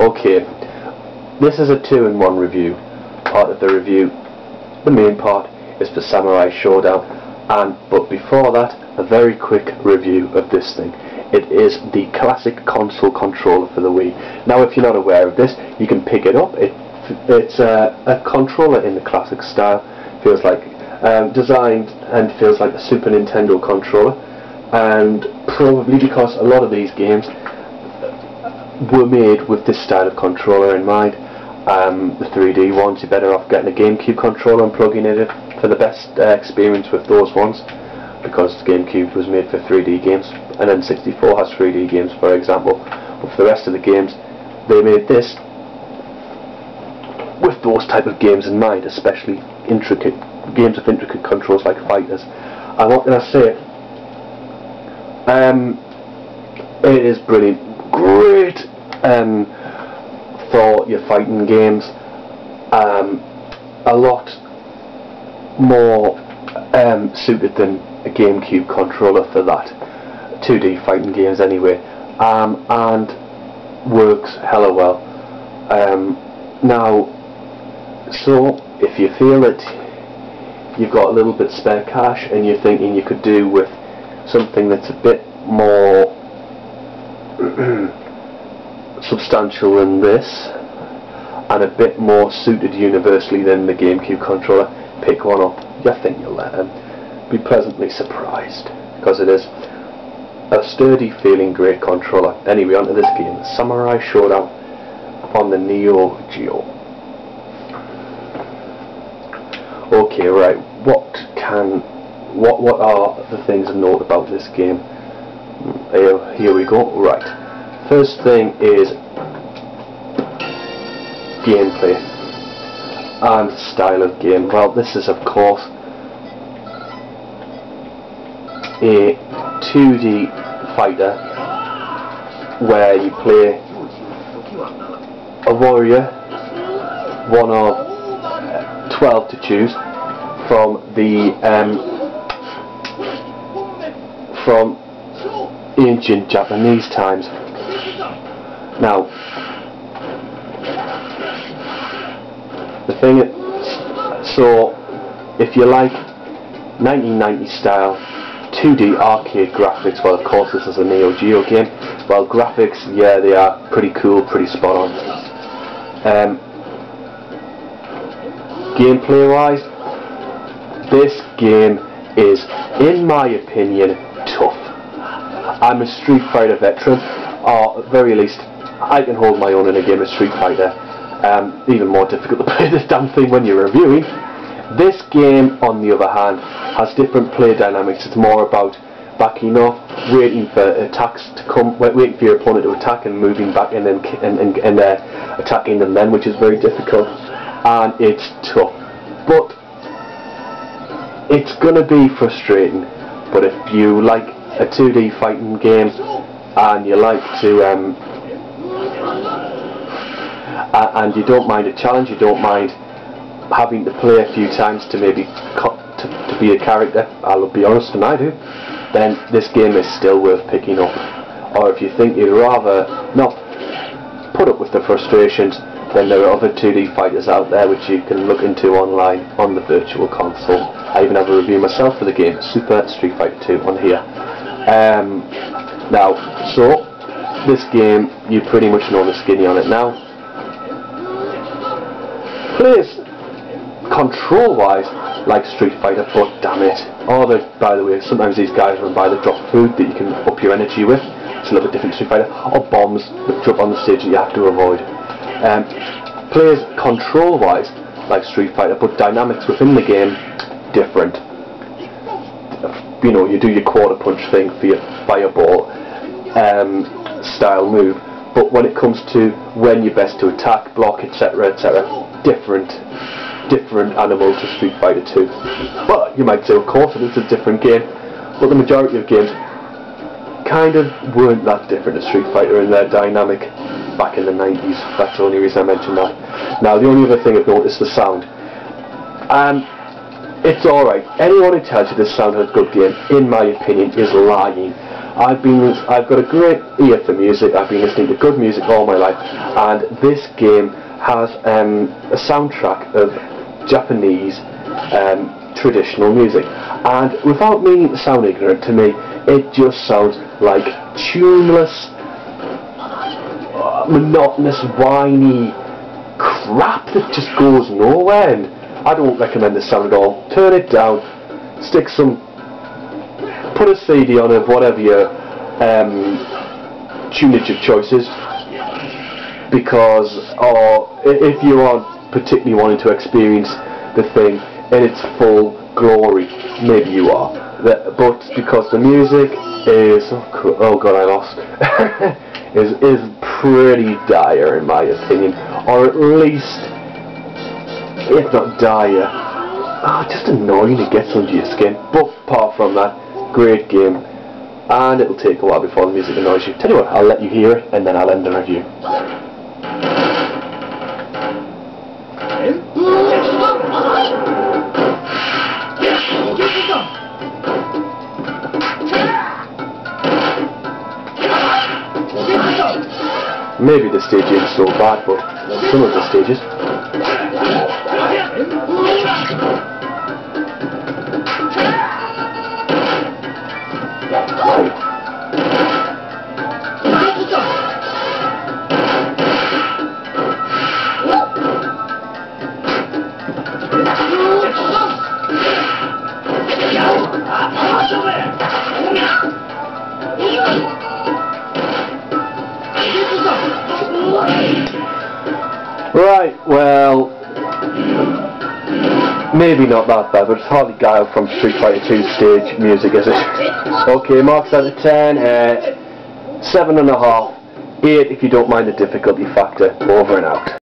Okay, this is a 2-in-1 review. Part of the review, the main part, is for Samarai Shodown, but before that, a very quick review of this thing. It is the classic console controller for the Wii. Now, if you're not aware of this, you can pick it up. It's a controller in the classic style. Feels like designed and feels like a Super Nintendo controller, and probably because a lot of these games were made with this style of controller in mind. The 3D ones, you're better off getting a GameCube controller and plugging it in for the best experience with those ones, because GameCube was made for 3D games, and then 64 has 3D games, for example. But for the rest of the games, they made this with those type of games in mind, especially intricate games with intricate controls like fighters. And what can I say? It is brilliant, great for your fighting games. A lot more suited than a GameCube controller for that. 2D fighting games anyway, and works hella well. Now, so if you feel that you've got a little bit spare cash and you're thinking you could do with something that's a bit more substantial than this and a bit more suited universally than the GameCube controller, pick one up. I think you'll be pleasantly surprised, because it is a sturdy feeling great controller. Anyway, onto this game, Samarai Shodown on the Neo Geo. Okay, right, what are the things to note about this game? Here we go. Right, first thing is gameplay and style of game. Well, this is of course a 2D fighter where you play a warrior, one of 12 to choose from ancient Japanese times. Now, the thing is, so if you like 1990 style 2D arcade graphics, well, of course this is a Neo Geo game. Well, graphics, yeah, they are pretty cool, pretty spot on. Gameplay wise, this game is, in my opinion, tough. I'm a Street Fighter veteran, or at very least I can hold my own in a game of Street Fighter. Even more difficult to play this damn thing when you're reviewing. This game, on the other hand, has different play dynamics. It's more about backing off, waiting for attacks to come, waiting for your opponent to attack and moving back and then attacking them then, which is very difficult, and it's tough. But it's gonna be frustrating. But if you like a 2D fighting game and you like to and you don't mind a challenge, you don't mind having to play a few times to maybe to be a character, I'll be honest, and I do, then this game is still worth picking up. Or if you think you'd rather not put up with the frustrations, then there are other 2D fighters out there which you can look into online on the virtual console. I even have a review myself for the game, Super Street Fighter 2, on here. Now, so this game, you pretty much know the skinny on it now. Plays control-wise like Street Fighter, but damn it. Or by the way, sometimes these guys run by the drop food that you can up your energy with. It's a little bit different to Street Fighter. Or bombs that drop on the stage that you have to avoid. Plays control-wise like Street Fighter, but dynamics within the game different. You know, you do your quarter punch thing for your fireball style move, but when it comes to when you're best to attack, block, etc., etc., different animal to Street Fighter 2. But you might say, of course, it is a different game, but the majority of games kind of weren't that different to Street Fighter in their dynamic back in the 90s. That's the only reason I mentioned that. Now, the only other thing I've noticed is the sound. It's alright. Anyone who tells you this sound is a good game, in my opinion, is lying. I've got a great ear for music. I've been listening to good music all my life, and this game has a soundtrack of Japanese traditional music, and without meaning to sound ignorant, to me it just sounds like tuneless, monotonous, whiny crap that just goes nowhere, and I don't recommend this sound at all. Turn it down, put a CD on of whatever your tunage of choice is, because, or if you aren't particularly wanting to experience the thing in its full glory, maybe you are, but because the music is, oh god, I lost, is pretty dire in my opinion, or at least, if not dire, just annoying, it gets under your skin. But apart from that, great game, and it'll take a while before the music annoys you. Tell you what, I'll let you hear it and then I'll end the review. Maybe the stage isn't so bad, but some of the stages. Right, well, maybe not that bad, but it's hardly Guile from Street Fighter 2 stage music, is it? Okay, marks out of 10, 7.5, 8 if you don't mind the difficulty factor. Over and out.